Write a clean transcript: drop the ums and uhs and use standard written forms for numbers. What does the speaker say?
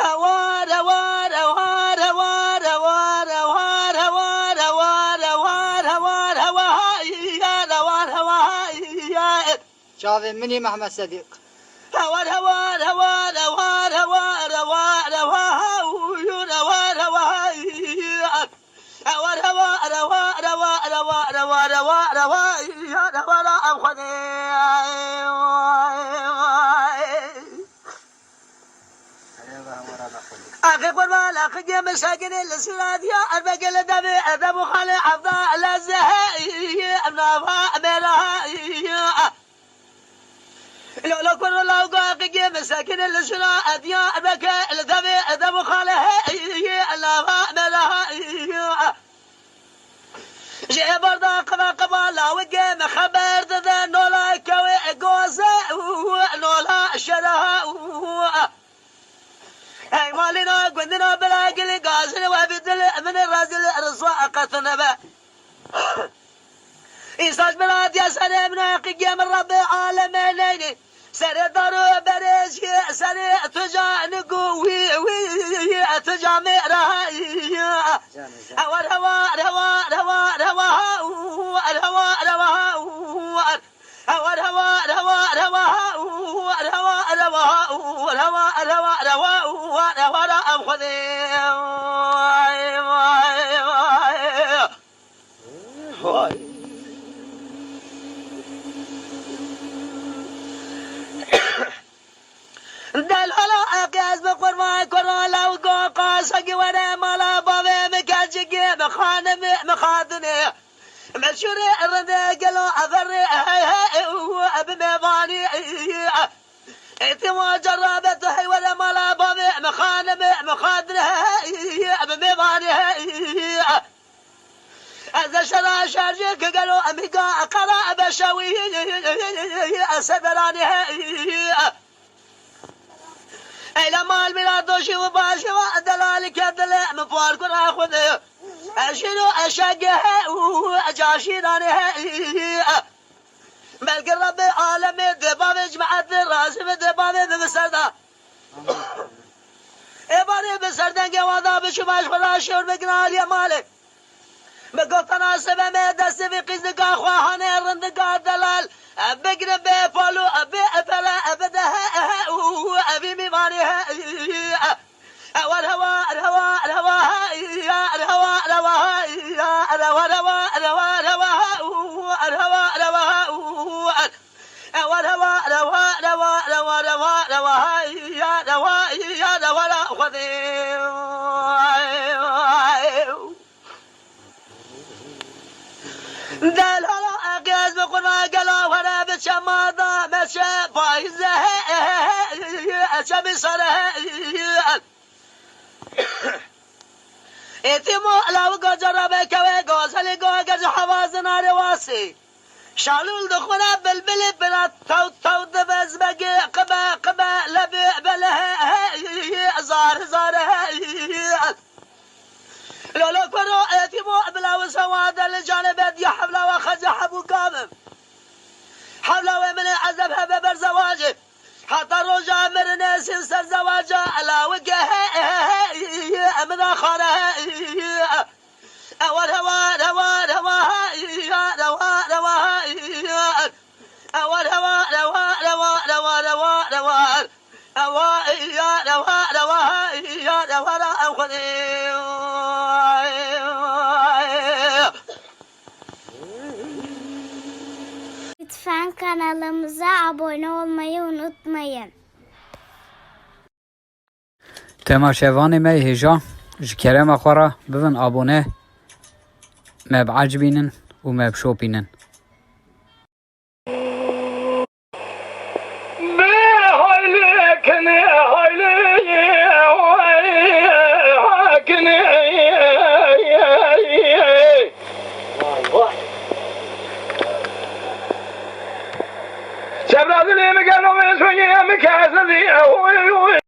هوار هوار هوار هوار هوار هوار هوار هوار هوار هوار هوار هوار هوار شافي مني محمد صديق هوار هوار هوار هوار هوار هوار هوار هوار هوار هوار هوار هوار هوار هوار هوار هوار هوار هوار أخذي أخي قربان أخي مساكن السراد يا أربق الدم أدم خالي عبدا لزهي أبنافا أميرها لو كن لو قاقي مساكن السراد يا أربق الدم أدم خالي أبنافا أميرها جي بردا قبا لا وقيم خبر ذا نولا كوي قوزة نولا شرها اي مالنا قندنا بلاقي قاسن وابدل من الرازل رصاء قطنبا إنساج بلاد يا سنة من قيام الرب عالمين سنة دارو بريش سنة تجا نقوي تجا مئرها هوار هوار هوار هوار هوار هوار هوار هوار هوار هوار هوار هوار هوار هوار أخذي دل هلا أقياس بقرما كرالا وقاقا سقي وانا مالا بابي مكاجي بخانم مخاذني مشوري الردي قلو أفري بميضاني اعتما جربت حي وانا مالا بابي مخانم مخاذني بميضاني هذا شرا شارجك قالوا أميقا قرأ بشوي سبراني إلى مال بلادوشي وباشي ودلالك الدلع من فارق أخذ أشيلو أشقه وأجاشيرانه بلق الرب عالمي دبابي جمعت الراس بدبابي بمسردا إباني بسردن قوادا بشباش خلاشي وربقنا يا مالك بقطنا سبا دست في قزدك أخواهاني رندق الدلال بقرب بفولو بفلا أبدها أبي مباريها أول هوا الهوا الهوا يا الهوا الهوا يا الهوا الهوا الهوا الهوا الهوا الهوا أول هوا الهوا الهوا الهوا الهوا الهوا يا الهوا يا الهوا لا خذي دل هلا أقياس بقرما قلا ولا بشماضة مشى بايزة أشبي صره إتمو لو قجرب كوي قوزلي قوز حوازنا رواسي شالول دخونا بالبل بلا تو دبز بقي قبا لبي بله زار لو كرو اتمو بلا وسواد الجانب يا حبلا وخز حبو كامم حبلا ومن عذبها ببر زواجه حتى رجع من ناس سر زواجه لا وجه من اخره اول هوار هوار هوار يا هوار هوار اول هوار هوار هوار هوار هوار هوار يا هوار هوار يا هوار اخذي Lütfen kanalımıza abone olmayı unutmayın. تماشاواني مي هجا جكرم أخورا بفن أبونه ما بعجبينن وما بشوبينن شباب اللي مكانهم يسوي مكاسبي